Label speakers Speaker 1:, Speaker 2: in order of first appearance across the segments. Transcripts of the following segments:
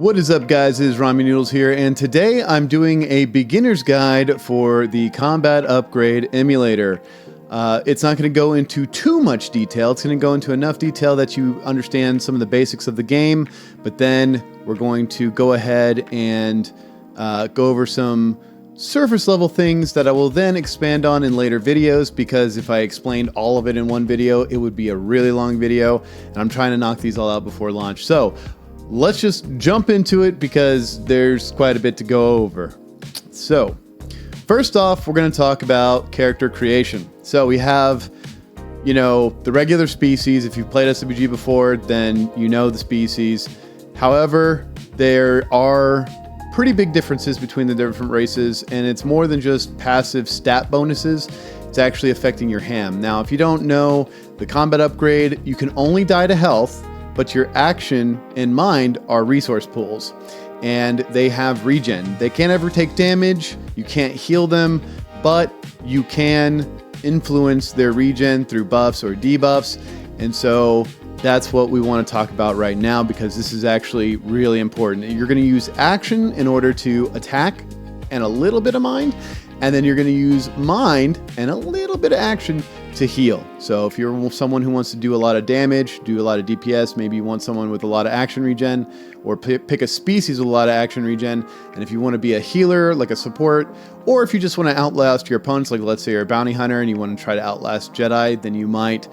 Speaker 1: What is up, guys? It is Ramen Noodles here, and today I'm doing a beginner's guide for the Combat Upgrade Emulator. It's not going to go into too much detail. It's going to go into enough detail that you understand some of the basics of the game, but then we're going to go ahead and go over some surface level things that I will then expand on in later videos, because if I explained all of it in one video, it would be a really long video, and I'm trying to knock these all out before launch. So let's just jump into it because there's quite a bit to go over. So first off, we're going to talk about character creation. So we have, the regular species. If you've played SWG before, then you know the species. However, there are pretty big differences between the different races, and it's more than just passive stat bonuses. It's actually affecting your ham. Now, if you don't know the combat upgrade, you can only die to health, but your action and mind are resource pools, and they have regen. They can't ever take damage, you can't heal them, but you can influence their regen through buffs or debuffs, and so that's what we want to talk about right now, because this is actually really important. You're going to use action in order to attack and a little bit of mind, and then you're going to use mind and a little bit of action to heal. So if you're someone who wants to do a lot of damage, do a lot of DPS, maybe you want someone with a lot of action regen, or pick a species with a lot of action regen. And if you want to be a healer, like a support, or if you just want to outlast your opponents, like let's say you're a bounty hunter and you want to try to outlast Jedi, then you might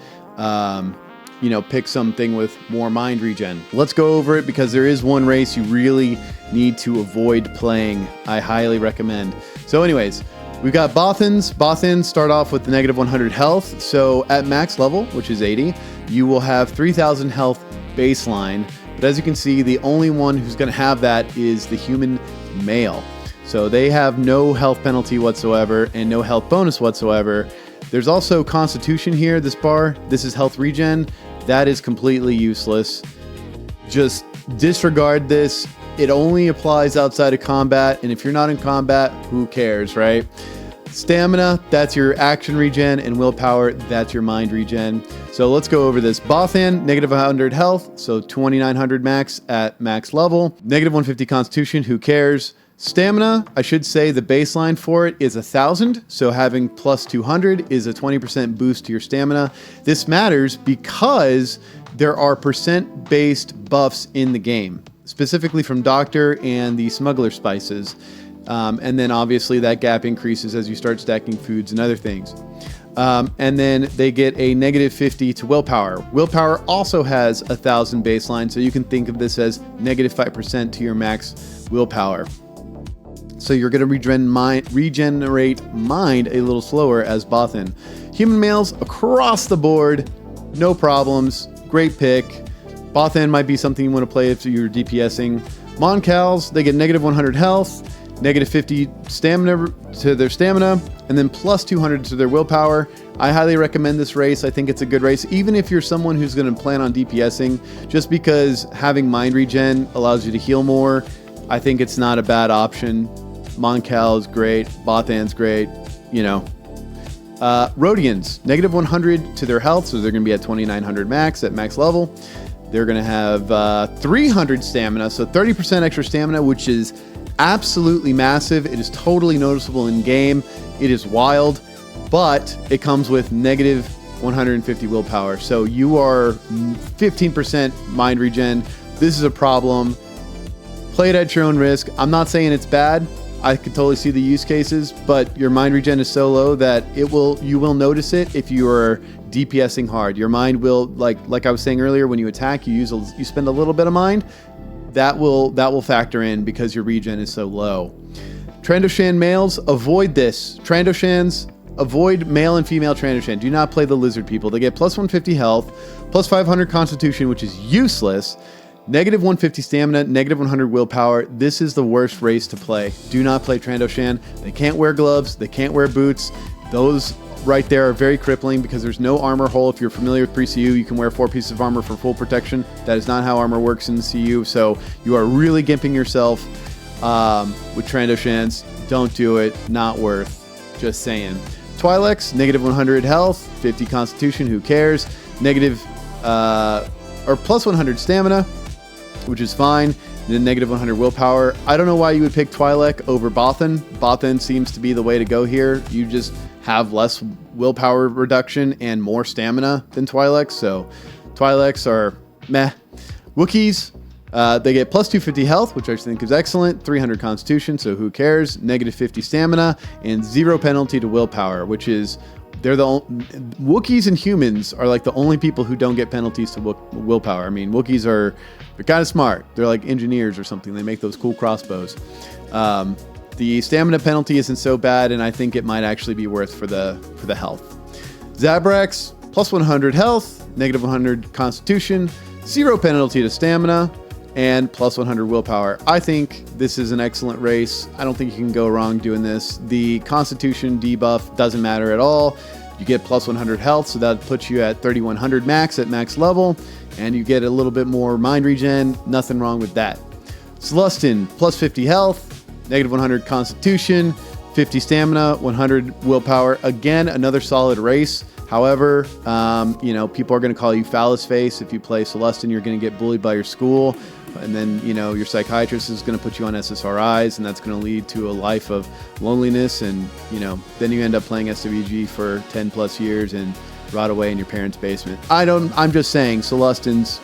Speaker 1: pick something with more mind regen. Let's go over it, because there is one race you really need to avoid playing. I highly recommend. So anyways, we've got Bothans. Bothans start off with the negative 100 health. So at max level, which is 80, you will have 3,000 health baseline. But as you can see, the only one who's going to have that is the human male. So they have no health penalty whatsoever and no health bonus whatsoever. There's also Constitution here, this bar. This is health regen. That is completely useless. Just disregard this. It only applies outside of combat, and if you're not in combat, who cares, right? Stamina, that's your action regen, and willpower, that's your mind regen. So let's go over this. Bothan, negative 100 health, so 2,900 max at max level. Negative 150 Constitution, who cares? Stamina, I should say the baseline for it is 1,000, so having plus 200 is a 20% boost to your stamina. This matters because there are percent-based buffs in the game, specifically from Doctor and the Smuggler Spices. And then obviously that gap increases as you start stacking foods and other things. And then they get a negative 50 to willpower. Willpower also has 1,000 baseline, so you can think of this as negative 5% to your max willpower. So you're going to regenerate mind a little slower as Bothan. Human males across the board, no problems, great pick. Bothan might be something you want to play if you're DPSing. Moncals, they get negative 100 health, negative 50 stamina to their stamina, and then plus 200 to their willpower. I highly recommend this race. I think it's a good race, even if you're someone who's going to plan on DPSing, just because having mind regen allows you to heal more. I think it's not a bad option. Moncal's great, Bothan's great, Rhodians, negative 100 to their health, so they're going to be at 2,900 max at max level. They're going to have 300 stamina, so 30% extra stamina, which is absolutely massive. It is totally noticeable in game. It is wild, but it comes with negative 150 willpower. So you are 15% mind regen. This is a problem. Play it at your own risk. I'm not saying it's bad. I could totally see the use cases, but your mind regen is so low that you will notice it if you are DPSing hard. Your mind will, like I was saying earlier, when you attack, you spend a little bit of mind. That will factor in because your regen is so low. Trandoshan males, avoid this. Trandoshans, avoid male and female Trandoshan. Do not play the lizard people. They get plus 150 health, plus 500 Constitution, which is useless. Negative 150 stamina, negative 100 willpower. This is the worst race to play. Do not play Trandoshan. They can't wear gloves. They can't wear boots. Those right there are very crippling because there's no armor hole. If you're familiar with pre-CU, you can wear 4 pieces of armor for full protection. That is not how armor works in the CU. So you are really gimping yourself with Trandoshans. Don't do it. Not worth. Just saying. Twi'leks, negative 100 health, 50 Constitution. Who cares? Negative or plus 100 stamina, which is fine. then negative 100 willpower. I don't know why you would pick Twi'lek over Bothan. Bothan seems to be the way to go here. You just have less willpower reduction and more stamina than Twi'lek, so Twi'leks are meh. Wookiees, they get plus 250 health, which I think is excellent, 300 constitution, so who cares, negative 50 stamina, and 0 penalty to willpower, which is, Wookiees and humans are like the only people who don't get penalties to willpower. I mean, Wookiees they're kind of smart. They're like engineers or something. They make those cool crossbows. The stamina penalty isn't so bad, and I think it might actually be worth for the health. Zabraks, plus 100 health, negative 100 constitution, 0 penalty to stamina, and plus 100 willpower. I think this is an excellent race. I don't think you can go wrong doing this. The constitution debuff doesn't matter at all. You get plus 100 health, so that puts you at 3100 max at max level, and you get a little bit more mind regen. Nothing wrong with that. Celestin, plus 50 health, negative 100 constitution, 50 stamina, 100 willpower. Again, another solid race. However, people are going to call you phallus face. If you play Celestin, you're going to get bullied by your school. And then, your psychiatrist is going to put you on SSRIs, and that's going to lead to a life of loneliness. And, then you end up playing SWG for 10 plus years and rot away in your parents' basement. I'm just saying, Celestin's,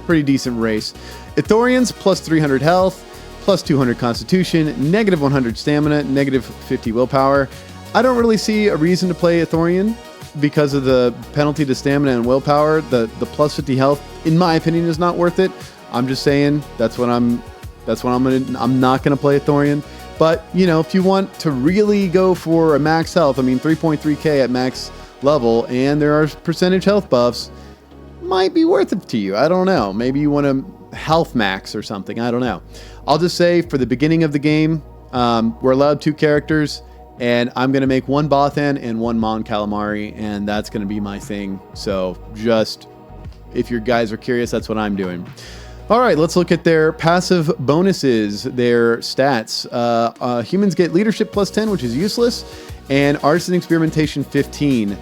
Speaker 1: pretty decent race. Ithorians, plus 300 health, plus 200 constitution, negative 100 stamina, negative 50 willpower. I don't really see a reason to play Ithorian because of the penalty to stamina and willpower. The plus 50 health, in my opinion, is not worth it. I'm just saying I'm not gonna play Ithorian. But if you want to really go for a max health, 3.3k at max level, and there are percentage health buffs, might be worth it to you. I don't know. Maybe you want to health max or something. I don't know. I'll just say for the beginning of the game, we're allowed 2 characters. And I'm going to make 1 Bothan and 1 Mon Calamari, and that's going to be my thing. So just, if you guys are curious, that's what I'm doing. All right, let's look at their passive bonuses, their stats. Humans get leadership plus 10, which is useless, and artisan experimentation 15.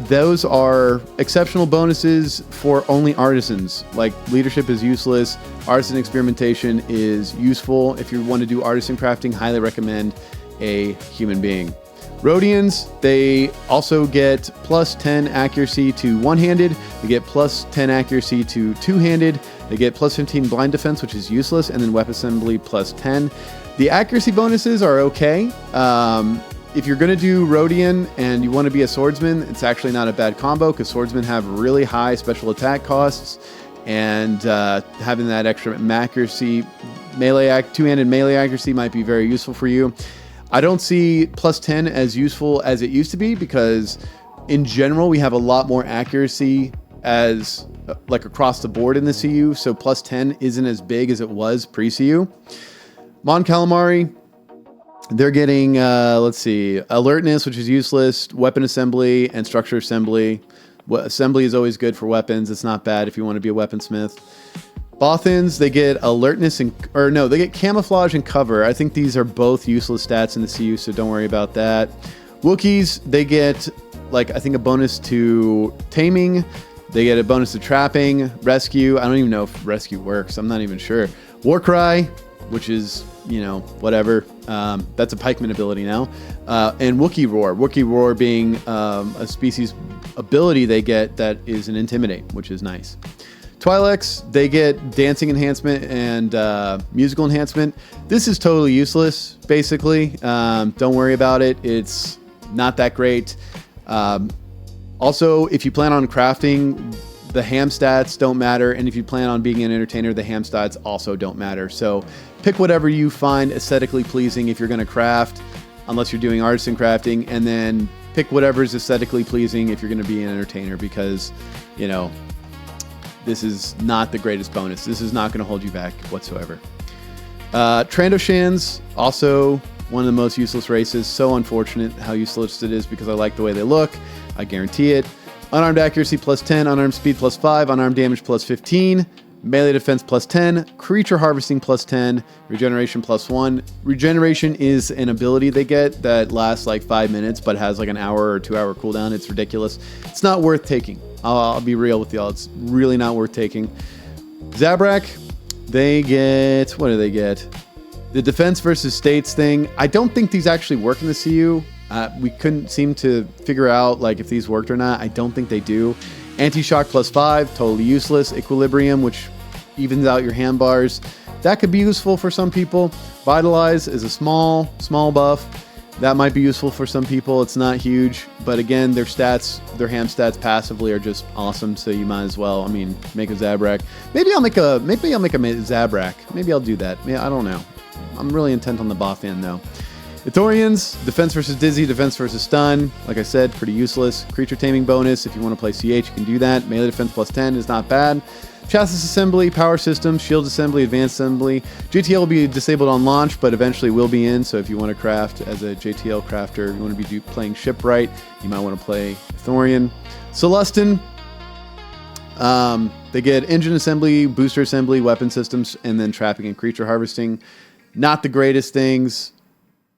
Speaker 1: Those are exceptional bonuses for only artisans. Like, leadership is useless. Artisan experimentation is useful. If you want to do artisan crafting, highly recommend a human being. Rhodians, they also get plus 10 accuracy to one-handed. They get plus 10 accuracy to two-handed. They get plus 15 blind defense, which is useless, and then weapon assembly plus 10. The accuracy bonuses are okay. If you're going to do Rhodian and you want to be a swordsman, it's actually not a bad combo because swordsmen have really high special attack costs, and having that extra accuracy, two-handed melee accuracy might be very useful for you. I don't see plus 10 as useful as it used to be because in general we have a lot more accuracy as across the board in the CU, so plus 10 isn't as big as it was pre-CU. Mon Calamari, they're getting alertness, which is useless, weapon assembly, and structure assembly. Assembly is always good for weapons. It's not bad if you want to be a weaponsmith. Bothans, they get alertness they get camouflage and cover. I think these are both useless stats in the CU, so don't worry about that. Wookiees, they get a bonus to taming. They get a bonus to trapping, rescue. I don't even know if rescue works. I'm not even sure. Warcry, which is, whatever. That's a pikeman ability now. And Wookiee Roar. Wookiee Roar being a species ability they get that is an intimidate, which is nice. Twi'leks, they get dancing enhancement and musical enhancement. This is totally useless, basically. Don't worry about it. It's not that great. Also, if you plan on crafting, the ham stats don't matter. And if you plan on being an entertainer, the ham stats also don't matter. So pick whatever you find aesthetically pleasing if you're going to craft, unless you're doing artisan crafting. And then pick whatever is aesthetically pleasing if you're going to be an entertainer because, this is not the greatest bonus. This is not going to hold you back whatsoever. Trandoshans, also one of the most useless races. So unfortunate how useless it is because I like the way they look. I guarantee it. Unarmed accuracy plus 10, unarmed speed plus 5, unarmed damage plus 15, melee defense plus 10, creature harvesting plus 10, regeneration plus 1. Regeneration is an ability they get that lasts 5 minutes but has an hour or 2 hour cooldown. It's ridiculous. It's not worth taking. I'll be real with y'all. It's really not worth taking. Zabrak, They get, what do they get? The defense versus states thing. I don't think these actually work in the CU. We couldn't seem to figure out like if these worked or not. I don't think they do. Anti-shock +5, totally useless. Equilibrium, which evens out your handbars. That could be useful for some people. Vitalize is a small buff. That might be useful for some people. It's not huge, but again, their stats, their ham stats passively are just awesome. So you might as well, I mean, make a Zabrak. Maybe I'll make a Zabrak. Maybe I'll do that. Yeah, I don't know. I'm really intent on the buff end though. Ithorians, defense versus dizzy, defense versus stun. Like I said, pretty useless. Creature taming bonus. If you want to play CH, you can do that. Melee defense +10 is not bad. Chassis assembly, power systems, shield assembly, advanced assembly. JTL will be disabled on launch, but eventually will be in. So if you want to craft as a JTL crafter, you want to be playing shipwright, you might want to play Thorian. Celestin, they get engine assembly, booster assembly, weapon systems, and then trapping and creature harvesting. Not the greatest things.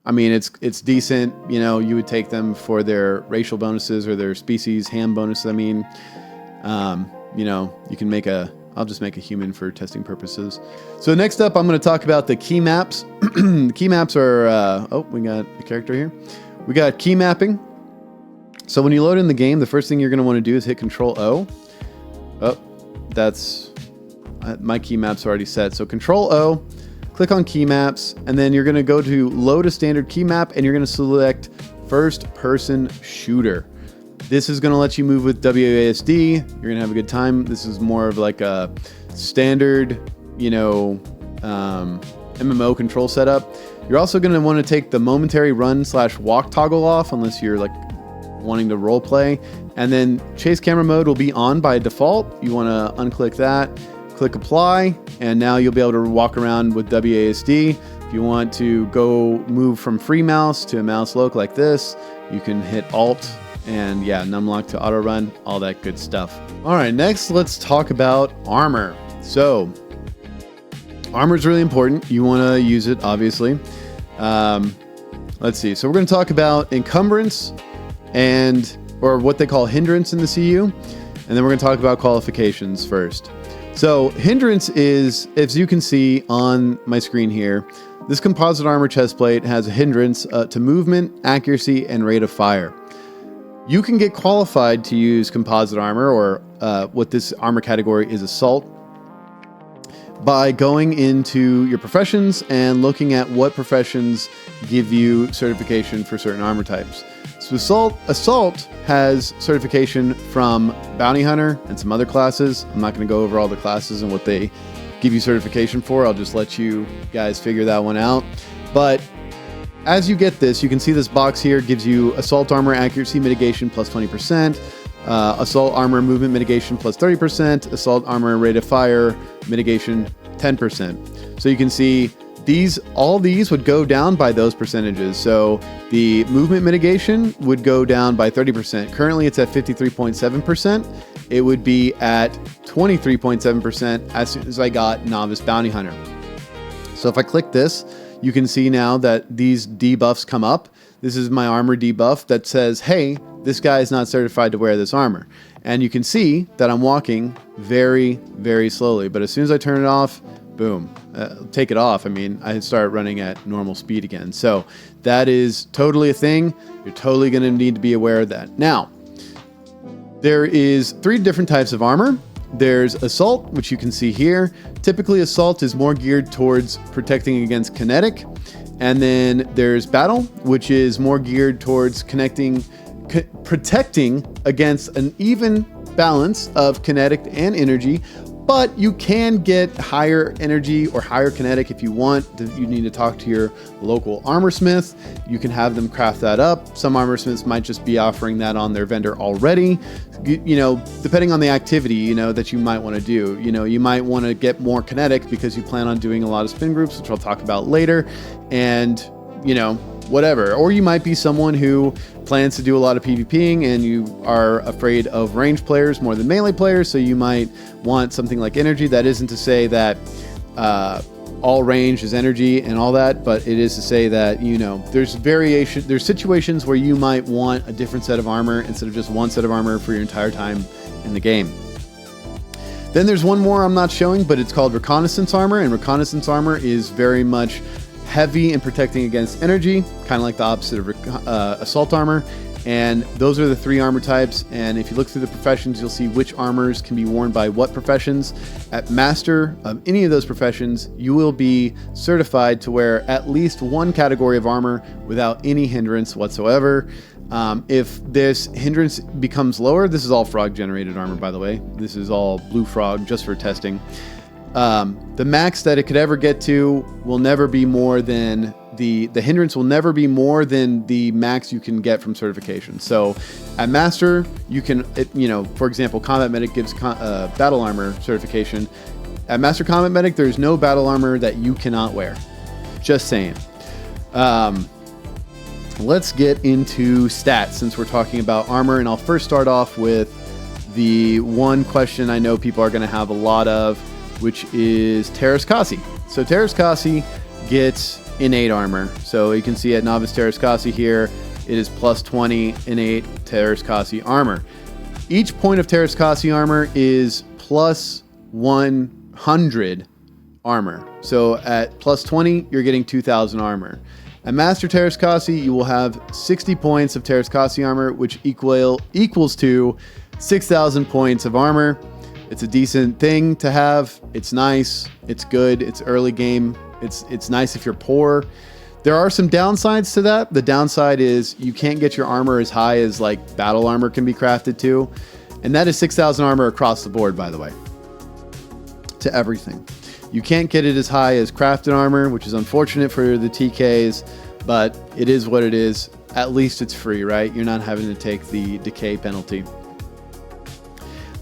Speaker 1: I mean, it's decent. You know, you would take them for their racial bonuses or their species ham bonus. I mean, you know, you can make I'll just make a human for testing purposes. So next up, I'm going to talk about the key maps. The key maps are, oh, we got a character here. We got key mapping. So when you load in the game, the first thing you're going to want to do is hit Control-O. Oh, that's, my key map's already set. So Control-O, click on key maps, and then you're going to go to load a standard key map, and you're going to select first person shooter. This is going to let you move with WASD. You're going to have a good time. This is more of like a standard, you know, MMO control setup. You're also going to want to take the momentary run/walk toggle off unless you're like wanting to role play. And then chase camera mode will be on by default. You want to unclick that, click apply, and now you'll be able to walk around with WASD. If you want to go move from free mouse to a mouse lock like this, you can hit Alt and yeah, numlock to auto run, all that good stuff. All right, next let's talk about armor. So armor is really important. You want to use it, obviously. Let's see. So we're going to talk about encumbrance or what they call hindrance in the CU. And then we're going to talk about qualifications first. So hindrance is, as you can see on my screen here, this composite armor chest plate has a hindrance to movement, accuracy, and rate of fire. You can get qualified to use composite armor, or what this armor category is, assault, by going into your professions and looking at what professions give you certification for certain armor types. So assault has certification from bounty hunter and some other classes. I'm not going to go over all the classes and what they give you certification for. I'll just let you guys figure that one out. But as you get this, you can see this box here gives you assault armor accuracy mitigation plus 20%, assault armor movement mitigation plus 30%, assault armor rate of fire mitigation 10%. So you can see all these would go down by those percentages. So the movement mitigation would go down by 30%. Currently it's at 53.7%. It would be at 23.7% as soon as I got Novice Bounty Hunter. So if I click this, you can see now that these debuffs come up. This is my armor debuff that says, hey, this guy is not certified to wear this armor. And you can see that I'm walking very, very slowly. But as soon as I turn it off, boom, take it off. I mean, I start running at normal speed again. So that is totally a thing. You're totally going to need to be aware of that. Now, there is 3 different types of armor. There's assault, which you can see here. Typically, assault is more geared towards protecting against kinetic. And then there's battle, which is more geared towards protecting against an even balance of kinetic and energy. But you can get higher energy or higher kinetic if you want. You need to talk to your local armor smith. You can have them craft that up. Some armor smiths might just be offering that on their vendor already. You know, depending on the activity, you know, that you might want to do. You know, you might want to get more kinetic because you plan on doing a lot of spin groups, which I'll talk about later. And, you know, whatever. Or you might be someone who plans to do a lot of PvPing and you are afraid of ranged players more than melee players, so you might want something like energy. That isn't to say that all range is energy and all that, but it is to say that, you know, there's variation. There's situations where you might want a different set of armor instead of just one set of armor for your entire time in the game. Then there's one more I'm not showing, but it's called Reconnaissance Armor, and Reconnaissance Armor is very much heavy in protecting against energy, kind of like the opposite of Assault Armor. And those are the 3 armor types. And if you look through the professions, you'll see which armors can be worn by what professions. At Master of any of those professions, you will be certified to wear at least one category of armor without any hindrance whatsoever. If this hindrance becomes lower, this is all frog generated armor, by the way. This is all blue frog just for testing. The max that it could ever get to will never be more than the hindrance will never be more than the max you can get from certification. So at Master, you can, for example, Combat Medic gives battle armor certification. At Master Combat Medic, there's no battle armor that you cannot wear. Just saying. Let's get into stats since we're talking about armor, and I'll first start off with the one question I know people are going to have a lot of, which is Teras Kasi. So Teras Kasi gets innate armor. So you can see at Novice Teras Kasi here, it is plus 20 innate Teras Kasi armor. Each point of Teras Kasi armor is plus 100 armor. So at plus 20, you're getting 2,000 armor. At Master Teras Kasi, you will have 60 points of Teras Kasi armor, which equals to 6,000 points of armor. It's a decent thing to have. It's nice. It's good. It's early game. It's nice if you're poor. There are some downsides to that. The downside is you can't get your armor as high as like battle armor can be crafted to. And that is 6,000 armor across the board, by the way, to everything. You can't get it as high as crafted armor, which is unfortunate for the TKs, but it is what it is. At least it's free, right? You're not having to take the decay penalty.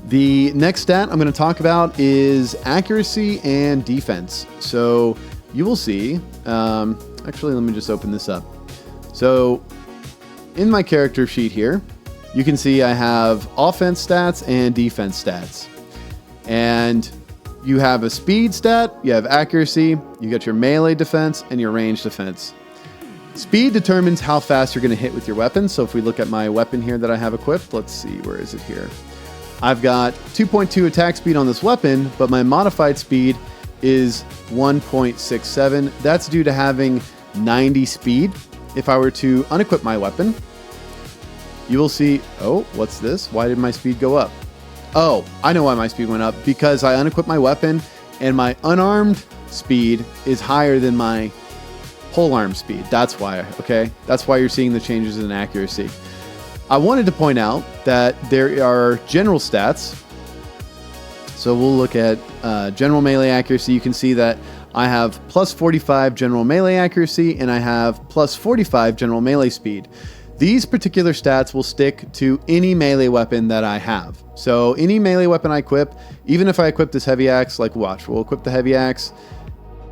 Speaker 1: The next stat I'm going to talk about is accuracy and defense. So you will see, actually, let me just open this up. So in my character sheet here, you can see I have offense stats and defense stats. And you have a speed stat, you have accuracy, you got your melee defense and your range defense. Speed determines how fast you're going to hit with your weapon. So if we look at my weapon here that I have equipped, let's see, where is it here? I've got 2.2 attack speed on this weapon, but my modified speed is 1.67. That's due to having 90 speed. If I were to unequip my weapon, you will see, oh, what's this? Why did my speed go up? Oh, I know why my speed went up, because I unequipped my weapon and my unarmed speed is higher than my polearm speed. That's why, okay? That's why you're seeing the changes in accuracy. I wanted to point out that there are general stats. So we'll look at general melee accuracy. You can see that I have plus 45 general melee accuracy and I have plus 45 general melee speed. These particular stats will stick to any melee weapon that I have. So any melee weapon I equip, even if I equip this heavy axe, like watch, we'll equip the heavy axe.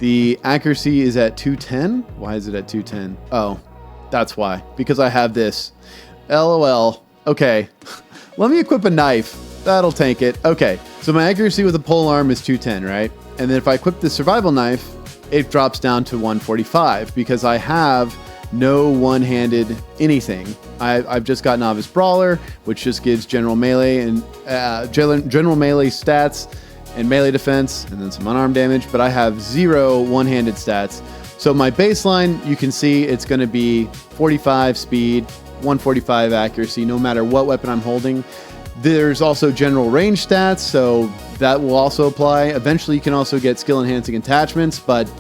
Speaker 1: The accuracy is at 210. Why is it at 210? Oh, that's why. Because I have this. LOL. Okay. Let me equip a knife. That'll tank it. Okay. So my accuracy with a polearm is 210, right? And then if I equip the survival knife, it drops down to 145 because I have no one-handed anything. I've just got Novice Brawler, which just gives general melee and general melee stats and melee defense, and then some unarmed damage, but I have 0 one-handed stats. So my baseline, you can see it's going to be 45 speed, 145 accuracy, no matter what weapon I'm holding. There's also general range stats, so that will also apply. Eventually, you can also get skill-enhancing attachments, but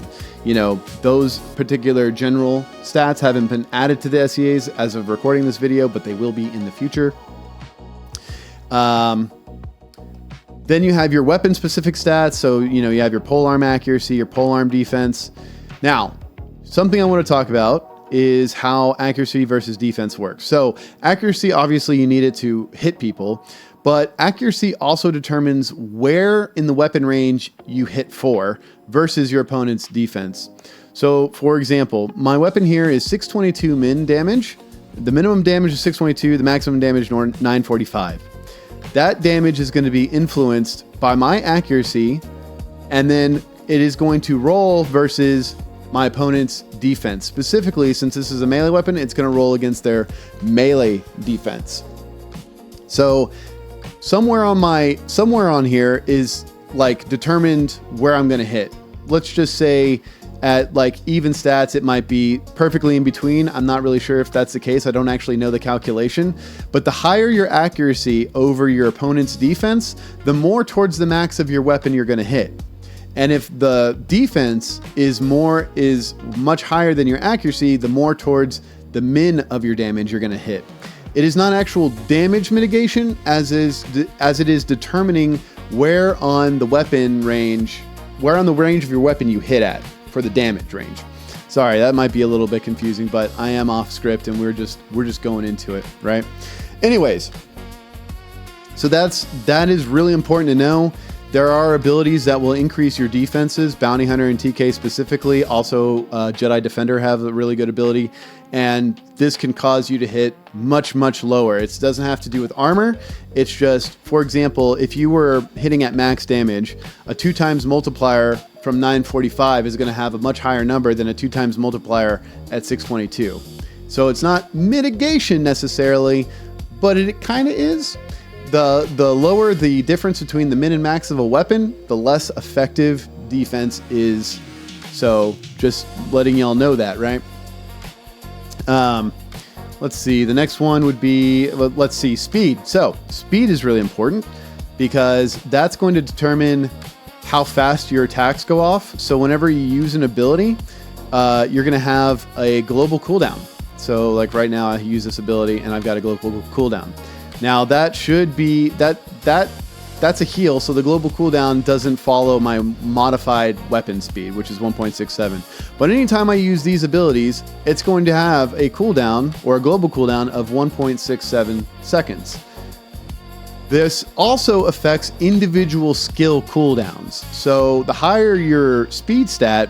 Speaker 1: you know, those particular general stats haven't been added to the SEAs as of recording this video, but they will be in the future. Then you have your weapon-specific stats. So, you know, you have your polearm accuracy, your polearm defense. Now, something I want to talk about is how accuracy versus defense works. So, accuracy, obviously, you need it to hit people, but accuracy also determines where in the weapon range you hit for versus your opponent's defense. So, for example, my weapon here is 622 min damage. The minimum damage is 622, the maximum damage is 945. That damage is going to be influenced by my accuracy, and then it is going to roll versus my opponent's defense. Specifically, since this is a melee weapon, it's going to roll against their melee defense. So somewhere on here is like determined where I'm going to hit. Let's just say at like even stats, it might be perfectly in between. I'm not really sure if that's the case. I don't actually know the calculation, but the higher your accuracy over your opponent's defense, the more towards the max of your weapon you're going to hit. And if the defense is much higher than your accuracy, the more towards the min of your damage you're going to hit. It is not actual damage mitigation as it is determining where on the range of your weapon you hit at for the damage range. Sorry, that might be a little bit confusing, but I am off script and we're just going into it, right? Anyways, so that is really important to know. There are abilities that will increase your defenses. Bounty Hunter and TK specifically, also Jedi Defender have a really good ability, and this can cause you to hit much, much lower. It doesn't have to do with armor. It's just, for example, if you were hitting at max damage, a 2x multiplier from 945 is going to have a much higher number than a 2x multiplier at 622. So it's not mitigation necessarily, but it kind of is. The lower the difference between the min and max of a weapon, the less effective defense is. So just letting y'all know that, right? Let's see. The next one would be, let's see, speed. So speed is really important because that's going to determine how fast your attacks go off. So whenever you use an ability, you're going to have a global cooldown. So like right now I use this ability and I've got a global cooldown. Now that should be, that's a heal, so the global cooldown doesn't follow my modified weapon speed, which is 1.67. But anytime I use these abilities, it's going to have a cooldown or a global cooldown of 1.67 seconds. This also affects individual skill cooldowns. So the higher your speed stat,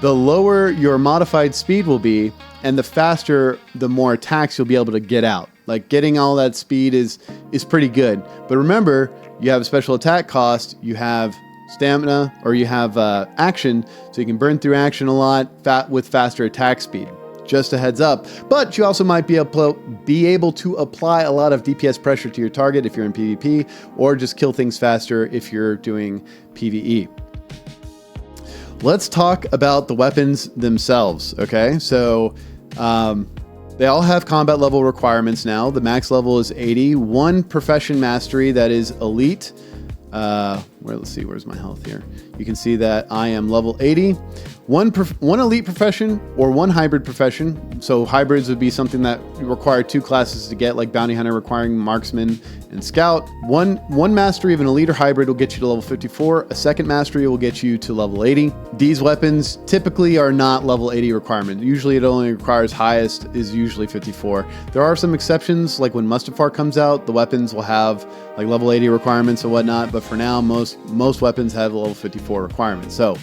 Speaker 1: the lower your modified speed will be, and the faster, the more attacks you'll be able to get out. Like getting all that speed is pretty good. But remember, you have a special attack cost, you have stamina, or you have action, so you can burn through action a lot with faster attack speed. Just a heads up. But you also might be able to apply a lot of DPS pressure to your target if you're in PvP, or just kill things faster if you're doing PvE. Let's talk about the weapons themselves, okay? So, they all have combat level requirements now. The max level is 80. One profession mastery that is elite. Let's see, where's my health here? You can see that I am level 80. One elite profession or one hybrid profession. So hybrids would be something that require two classes to get, like Bounty Hunter requiring Marksman and Scout. One mastery of an elite or hybrid will get you to level 54. A second mastery will get you to level 80. These weapons typically are not level 80 requirement. Usually it only requires highest is usually 54. There are some exceptions, like when Mustafar comes out, the weapons will have like level 80 requirements and whatnot. But for now, most weapons have level 54 requirements. So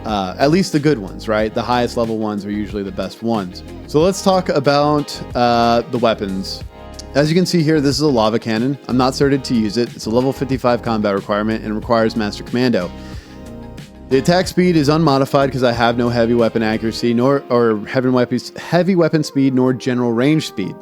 Speaker 1: at least the good ones, right? The highest level ones are usually the best ones. So let's talk about the weapons. As you can see here, this is a lava cannon. I'm not certified to use it. It's a level 55 combat requirement and requires Master Commando. The attack speed is unmodified because I have no heavy weapon accuracy, or heavy weapon speed, nor general range speed.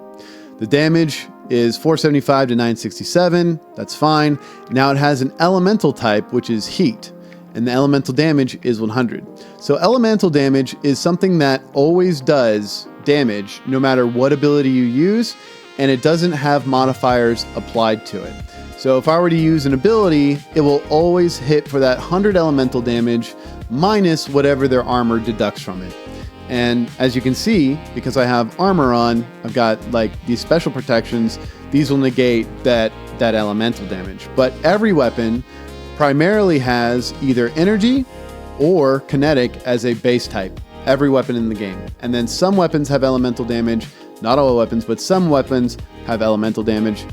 Speaker 1: The damage is 475 to 967. That's fine. Now it has an elemental type, which is heat, and the elemental damage is 100. So elemental damage is something that always does damage no matter what ability you use, and it doesn't have modifiers applied to it. So if I were to use an ability, it will always hit for that 100 elemental damage minus whatever their armor deducts from it. And as you can see, because I have armor on, I've got like these special protections. These will negate that elemental damage. But every weapon primarily has either energy or kinetic as a base type. Every weapon in the game. And then some weapons have elemental damage. Not all weapons, but some weapons have elemental damage.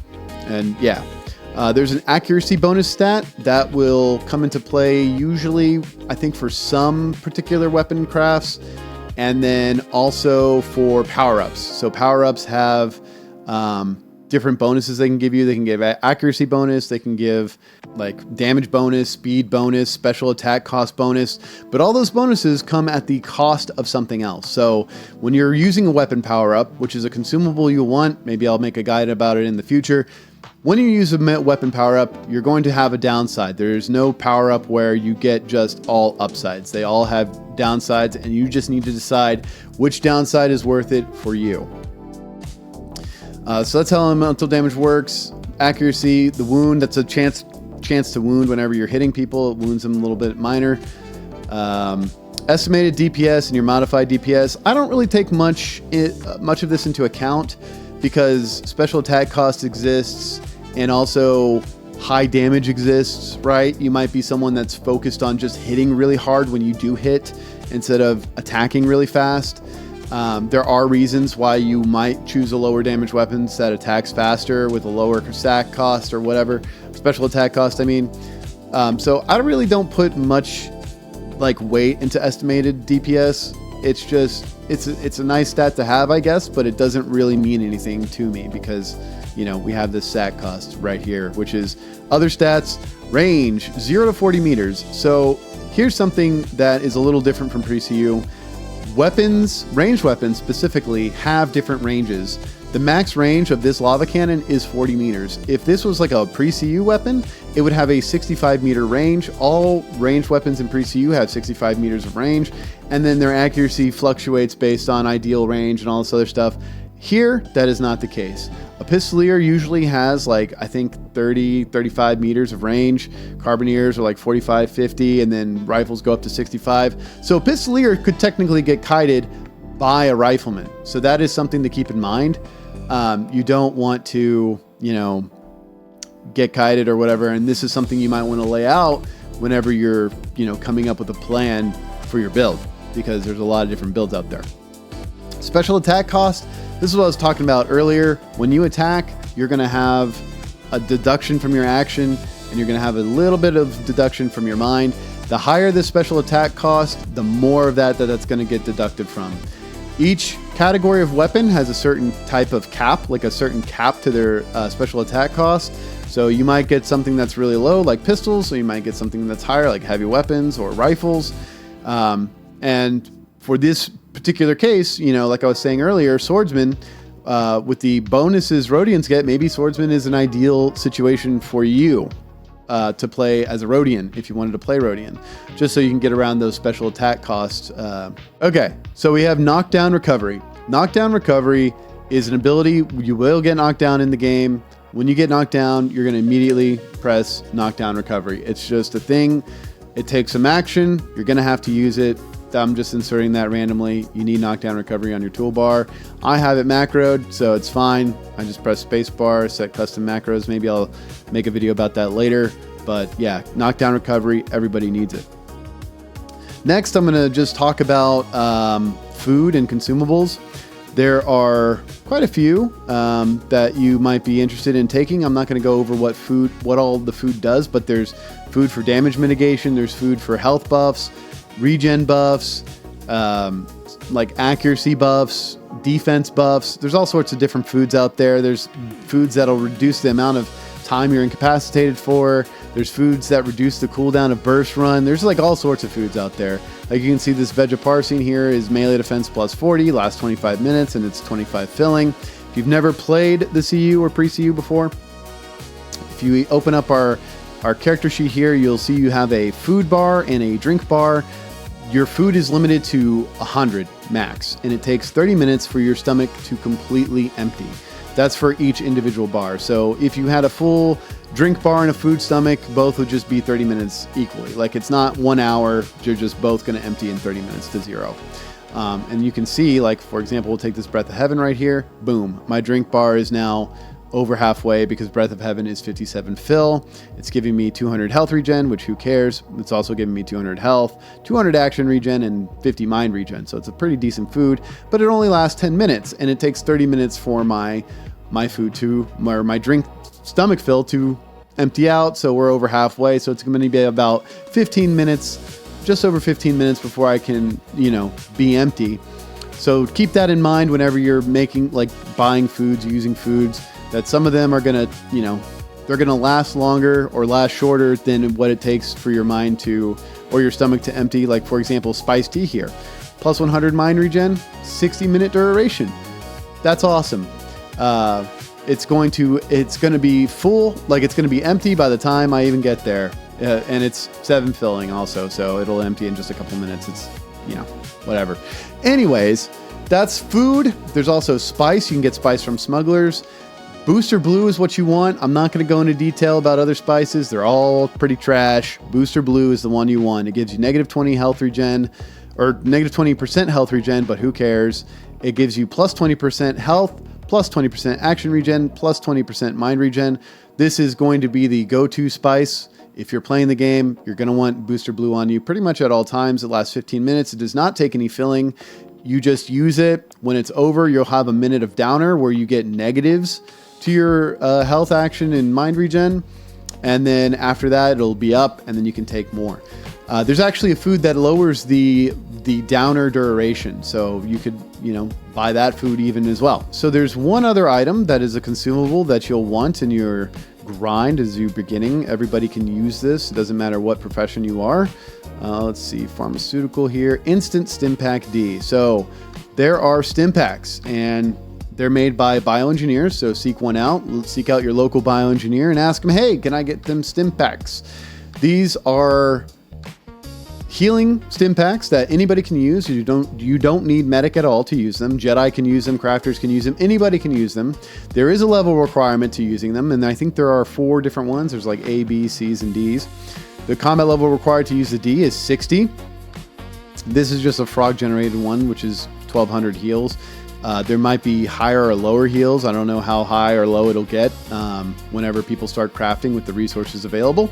Speaker 1: And yeah. There's an accuracy bonus stat that will come into play usually, I think, for some particular weapon crafts, and then also for power-ups. So power-ups have different bonuses they can give you. They can give accuracy bonus, they can give like damage bonus, speed bonus, special attack cost bonus, but all those bonuses come at the cost of something else. So when you're using a weapon power-up, which is a consumable you want, maybe I'll make a guide about it in the future, when you use a weapon power-up, you're going to have a downside. There's no power-up where you get just all upsides. They all have downsides, and you just need to decide which downside is worth it for you. So that's how elemental damage works. Accuracy, the wound, that's a chance to wound whenever you're hitting people. It wounds them a little bit minor. Estimated DPS and your modified DPS. I don't really take much of this into account because special attack cost exists and also high damage exists, right? You might be someone that's focused on just hitting really hard when you do hit instead of attacking really fast. There are reasons why you might choose a lower damage weapons that attacks faster with a lower stack cost or whatever, special attack cost, I mean. So I really don't put much like weight into estimated DPS. It's just, it's a nice stat to have, I guess, but it doesn't really mean anything to me because, you know, we have this stat cost right here, which is other stats, range 0 to 40 meters. So here's something that is a little different from pre-CU. Weapons, ranged weapons specifically, have different ranges. The max range of this lava cannon is 40 meters. If this was like a pre-CU weapon, it would have a 65 meter range. All ranged weapons in pre-CU have 65 meters of range, and then their accuracy fluctuates based on ideal range and all this other stuff. Here, that is not the case. A Pistolier usually has like, I think 30, 35 meters of range. Carbineers are like 45, 50, and then rifles go up to 65. So a Pistolier could technically get kited by a rifleman. So that is something to keep in mind. You don't want to, you know, get kited or whatever. And this is something you might want to lay out whenever you're, you know, coming up with a plan for your build, because there's a lot of different builds out there. Special attack cost. This is what I was talking about earlier. When you attack, you're going to have a deduction from your action, and you're going to have a little bit of deduction from your mind. The higher the special attack cost, the more of that's going to get deducted from. Each category of weapon has a certain type of cap, like a certain cap to their special attack cost. So you might get something that's really low, like pistols, so you might get something that's higher, like heavy weapons or rifles. And for this particular case, you know, like I was saying earlier, swordsman, with the bonuses Rhodians get, maybe swordsman is an ideal situation for you to play as a Rhodian if you wanted to play Rhodian, just so you can get around those special attack costs. Okay, so we have knockdown recovery. Knockdown recovery is an ability. You will get knocked down in the game. When you get knocked down, you're going to immediately press knockdown recovery. It's just a thing. It takes some action. You're going to have to use it. I'm just inserting that randomly. You need knockdown recovery on your toolbar. I have it macroed, so it's fine. I just press spacebar, set custom macros. Maybe I'll make a video about that later. But yeah, knockdown recovery, everybody needs it. Next, I'm going to just talk about food and consumables. There are quite a few that you might be interested in taking. I'm not going to go over what all the food does, but there's food for damage mitigation. There's food for health buffs, regen buffs, like accuracy buffs, defense buffs. There's all sorts of different foods out there. There's foods that'll reduce the amount of time you're incapacitated for. There's foods that reduce the cooldown of burst run. There's like all sorts of foods out there. Like you can see, this Vegeparsine here is melee defense plus 40, lasts 25 minutes, and it's 25 filling. If you've never played the CU or pre-CU before, if you open up our character sheet here, you'll see you have a food bar and a drink bar. Your food is limited to 100 max, and it takes 30 minutes for your stomach to completely empty. That's for each individual bar. So if you had a full drink bar and a food stomach, both would just be 30 minutes equally. Like, it's not 1 hour, you're just both going to empty in 30 minutes to 0. And you can see, like, for example, we'll take this Breath of Heaven right here. Boom. My drink bar is now over halfway because Breath of Heaven is 57 fill. It's giving me 200 health regen, which who cares? It's also giving me 200 health, 200 action regen, and 50 mind regen. So it's a pretty decent food, but it only lasts 10 minutes, and it takes 30 minutes for my food to, or my drink stomach fill to empty out. So we're over halfway. So it's going to be about 15 minutes, just over 15 minutes before I can, be empty. So keep that in mind whenever you're making, like, buying foods, using foods, that some of them are going to, they're going to last longer or last shorter than what it takes for your mind to, or your stomach to empty. Like, for example, spiced tea here, plus 100 mind regen, 60-minute duration. That's awesome. it's going to be full, like it's going to be empty by the time I even get there. And it's 7 filling also, so it'll empty in just a couple minutes. It's, whatever. Anyways, that's food. There's also spice. You can get spice from smugglers. Booster Blue is what you want. I'm not going to go into detail about other spices. They're all pretty trash. Booster Blue is the one you want. It gives you negative 20 health regen, or negative 20% health regen, but who cares? It gives you plus 20% health, plus 20% action regen, plus 20% mind regen. This is going to be the go-to spice. If you're playing the game, you're going to want Booster Blue on you pretty much at all times. It lasts 15 minutes. It does not take any filling. You just use it. When it's over, you'll have a minute of downer where you get negatives to your health, action, and mind regen. And then after that, it'll be up, and then you can take more. There's actually a food that lowers the downer duration. So you could, buy that food even as well. So there's one other item that is a consumable that you'll want in your grind as you're beginning. Everybody can use this. It doesn't matter what profession you are. Let's see, pharmaceutical here. Instant Stim Pack D. So there are stim packs, and they're made by bioengineers. So seek one out. Seek out your local bioengineer and ask them, hey, can I get them stim packs? These are healing stim packs that anybody can use. You don't need medic at all to use them. Jedi can use them. Crafters can use them. Anybody can use them. There is a level requirement to using them, and I think there are 4 different ones. There's like A, B, C's, and D's. The combat level required to use the D is 60. This is just a frog generated one, which is 1200 heals. There might be higher or lower heals. I don't know how high or low it'll get whenever people start crafting with the resources available.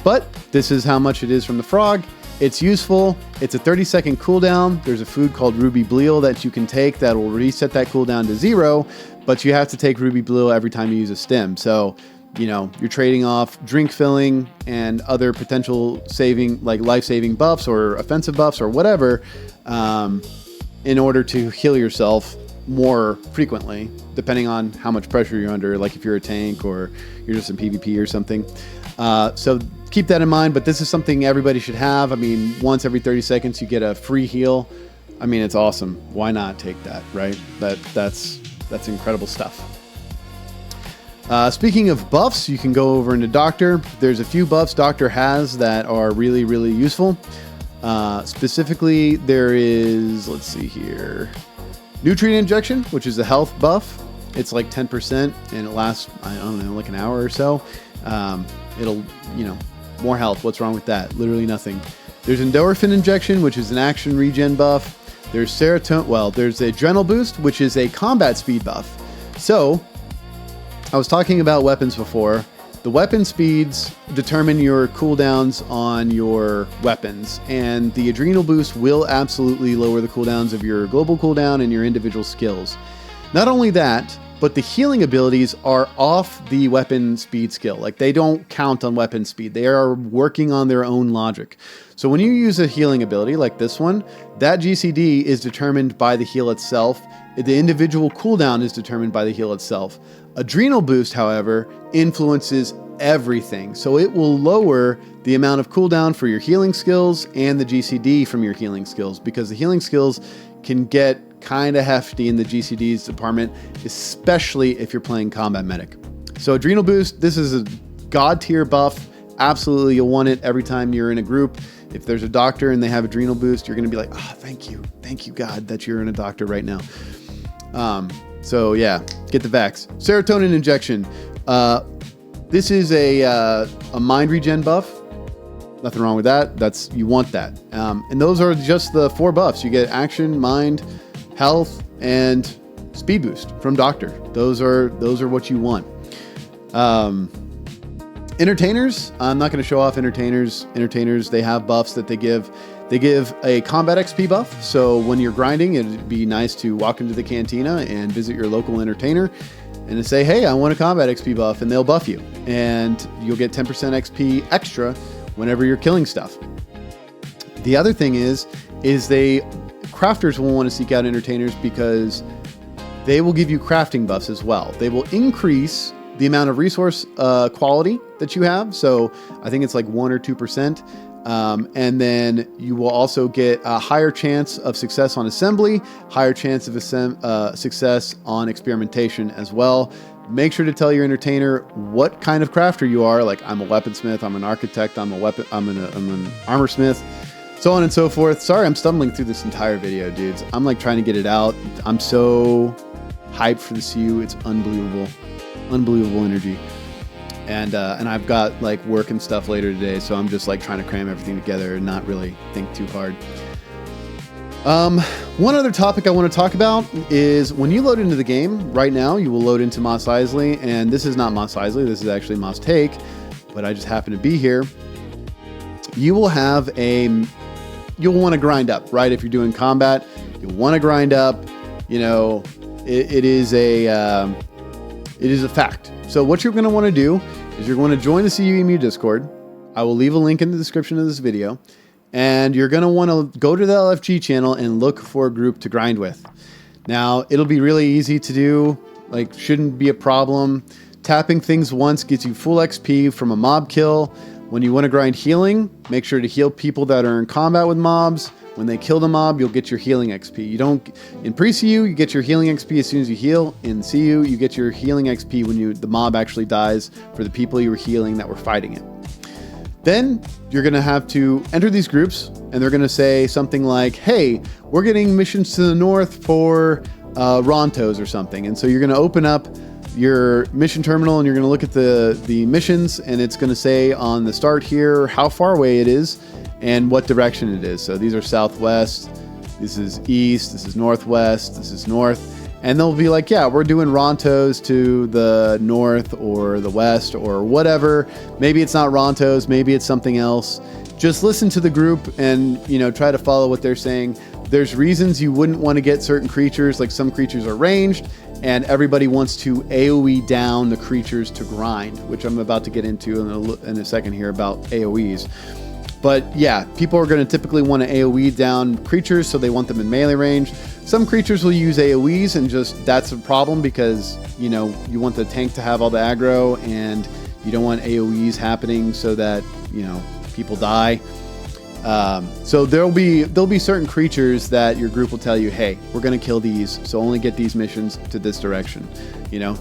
Speaker 1: But this is how much it is from the frog. It's useful. It's a 30-second cooldown. There's a food called Ruby Bleal that you can take that will reset that cooldown to 0, but you have to take Ruby Bleal every time you use a stim. So, you're trading off drink filling and other potential saving, like life-saving buffs or offensive buffs or whatever, in order to heal yourself more frequently, depending on how much pressure you're under, like if you're a tank or you're just in PvP or something. So keep that in mind, but this is something everybody should have. I mean, once every 30 seconds, you get a free heal. I mean, it's awesome. Why not take that, right? That's incredible stuff. Speaking of buffs, you can go over into Doctor. There's a few buffs Doctor has that are really, really useful. Specifically, there is, let's see here, Nutrient Injection, which is a health buff. It's like 10% and it lasts, I don't know, like an hour or so. It'll, more health. What's wrong with that? Literally nothing. There's Endorphin Injection, which is an action regen buff. There's Serotonin, there's Adrenal Boost, which is a combat speed buff. So, I was talking about weapons before. The weapon speeds determine your cooldowns on your weapons, and the Adrenal Boost will absolutely lower the cooldowns of your global cooldown and your individual skills. Not only that, but the healing abilities are off the weapon speed skill. Like, they don't count on weapon speed. They are working on their own logic. So when you use a healing ability like this one, that GCD is determined by the heal itself. The individual cooldown is determined by the heal itself. Adrenal Boost, however, influences everything. So it will lower the amount of cooldown for your healing skills and the GCD from your healing skills, because the healing skills can get kind of hefty in the GCD's department, especially if you're playing combat medic. So Adrenal Boost, this is a god tier buff. Absolutely, you'll want it every time you're in a group. If there's a doctor and they have Adrenal Boost, you're going to be like, oh, thank you God that you're in a doctor right now. So yeah, get the vax. Serotonin Injection. This is a mind regen buff. Nothing wrong with that. You want that. And those are just the 4 buffs. You get action, mind, health, and speed boost from Doctor. Those are what you want. Entertainers. I'm not going to show off entertainers. Entertainers, they have buffs that they give. They give a combat XP buff. So when you're grinding, it'd be nice to walk into the cantina and visit your local entertainer and say, hey, I want a combat XP buff, and they'll buff you. And you'll get 10% XP extra whenever you're killing stuff. The other thing is crafters will want to seek out entertainers because they will give you crafting buffs as well. They will increase the amount of resource quality that you have. So I think it's like 1 or 2%. And then you will also get a higher chance of success on assembly, higher chance of success on experimentation as well. Make sure to tell your entertainer what kind of crafter you are. Like, I'm a weaponsmith, I'm an architect, I'm an armor smith, so on and so forth. Sorry, I'm stumbling through this entire video, dudes. I'm like trying to get it out. I'm so hyped for the CU. It's unbelievable. Unbelievable energy. And I've got like work and stuff later today, so I'm just like trying to cram everything together and not really think too hard. One other topic I want to talk about is when you load into the game right now, you will load into Mos Eisley, and this is not Mos Eisley, this is actually Mos Take, but I just happen to be here. You will you'll want to grind up, right? If you're doing combat, you'll want to grind up. You know, it is a fact. So what you're going to want to do is you're going to join the CUEMU Discord. I will leave a link in the description of this video. And you're going to want to go to the LFG channel and look for a group to grind with. Now, it'll be really easy to do, like, shouldn't be a problem. Tapping things once gets you full XP from a mob kill. When you want to grind healing, make sure to heal people that are in combat with mobs. When they kill the mob, you'll get your healing XP. In pre-CU, you get your healing XP as soon as you heal. In CU, you get your healing XP when the mob actually dies for the people you were healing that were fighting it. Then you're going to have to enter these groups, and they're going to say something like, hey, we're getting missions to the north for Rontos or something. And so you're going to open up your mission terminal, and you're going to look at the missions, and it's going to say on the start here how far away it is and what direction it is. So these are southwest, this is east, this is northwest, this is north. And they'll be like, yeah, we're doing Rontos to the north or the west or whatever. Maybe it's not Rontos, maybe it's something else. Just listen to the group and, try to follow what they're saying. There's reasons you wouldn't want to get certain creatures, like some creatures are ranged, and everybody wants to AoE down the creatures to grind, which I'm about to get into in a second here about AoEs. But yeah, people are going to typically want to AoE down creatures, so they want them in melee range. Some creatures will use AoEs, and that's a problem because, you want the tank to have all the aggro, and you don't want AoEs happening so that, people die. So there'll be certain creatures that your group will tell you, hey, we're going to kill these, so only get these missions to this direction.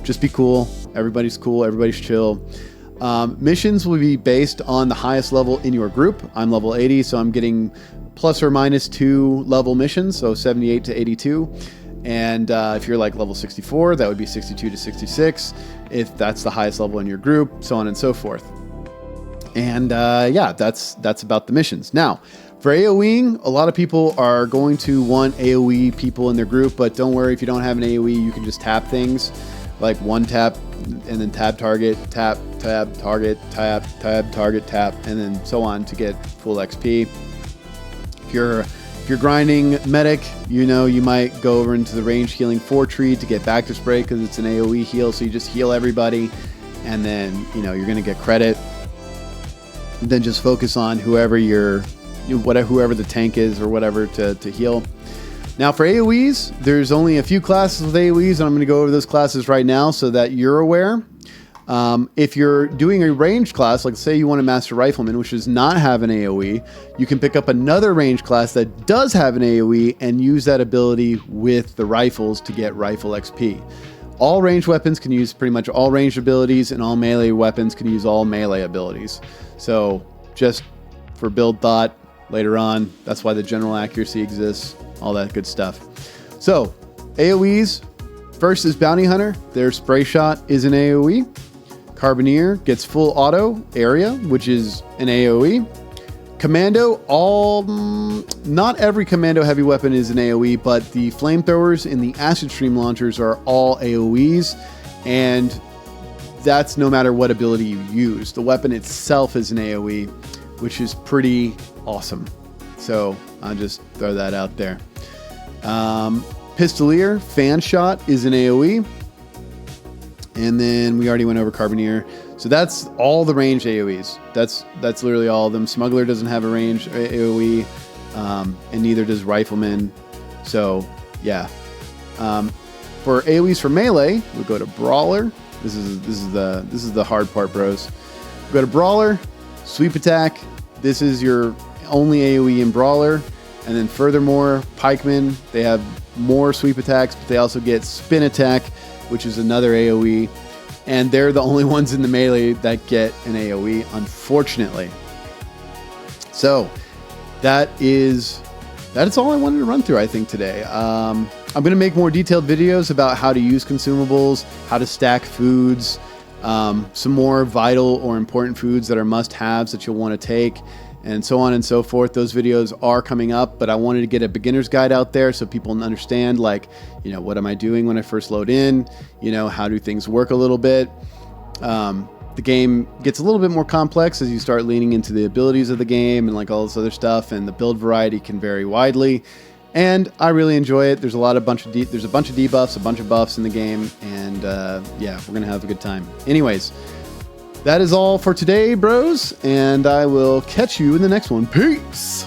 Speaker 1: Just be cool. Everybody's cool. Everybody's chill. Missions will be based on the highest level in your group. I'm level 80, so I'm getting plus or minus 2 level missions, so 78 to 82. And if you're like level 64, that would be 62 to 66, if that's the highest level in your group, so on and so forth. And yeah, that's about the missions. Now, for AoEing, a lot of people are going to want AoE people in their group, but don't worry, if you don't have an AoE, you can just tap things, like one tap, and then tab target, tap, target, tap, target, tap, and then so on to get full XP. If you're grinding medic, you might go over into the range healing 4 tree to get back to spray because it's an AoE heal, so you just heal everybody, and then you're gonna get credit. And then just focus on whoever the tank is or whatever to heal. Now for AoEs, there's only a few classes with AoEs, and I'm going to go over those classes right now so that you're aware. If you're doing a ranged class, like say you want a Master Rifleman, which does not have an AoE, you can pick up another ranged class that does have an AoE and use that ability with the rifles to get rifle XP. All ranged weapons can use pretty much all ranged abilities, and all melee weapons can use all melee abilities. So just for build thought later on, that's why the general accuracy exists. All that good stuff. So AoEs, first is Bounty Hunter. Their spray shot is an AoE. Carbineer gets full auto area, which is an AoE. Commando, not every commando heavy weapon is an AoE, but the flamethrowers and the acid stream launchers are all AoEs, and that's no matter what ability you use. The weapon itself is an AoE, which is pretty awesome. So I'll just throw that out there. Pistolier, fan shot is an AoE. And then we already went over Carbineer. So that's all the ranged AoEs. That's literally all of them. Smuggler doesn't have a ranged AoE, and neither does Rifleman. So yeah. For AoEs for melee, we'll go to Brawler. This is the hard part, bros. We'll go to Brawler, Sweep Attack. This is your only AoE in Brawler. And then furthermore, Pikemen, they have more sweep attacks, but they also get Spin Attack, which is another AoE. and they're the only ones in the melee that get an AoE, unfortunately. So that is all I wanted to run through, I think, today. I'm going to make more detailed videos about how to use consumables, how to stack foods, some more vital or important foods that are must-haves that you'll want to take, and so on and so forth. Those videos are coming up, but I wanted to get a beginner's guide out there so people understand, like, you know, what am I doing when I first load in? You know, how do things work a little bit? The game gets a little bit more complex as you start leaning into the abilities of the game and like all this other stuff, and the build variety can vary widely. And I really enjoy it. There's a bunch of debuffs, a bunch of buffs in the game, and yeah, we're gonna have a good time. Anyways, that is all for today, bros, and I will catch you in the next one. Peace!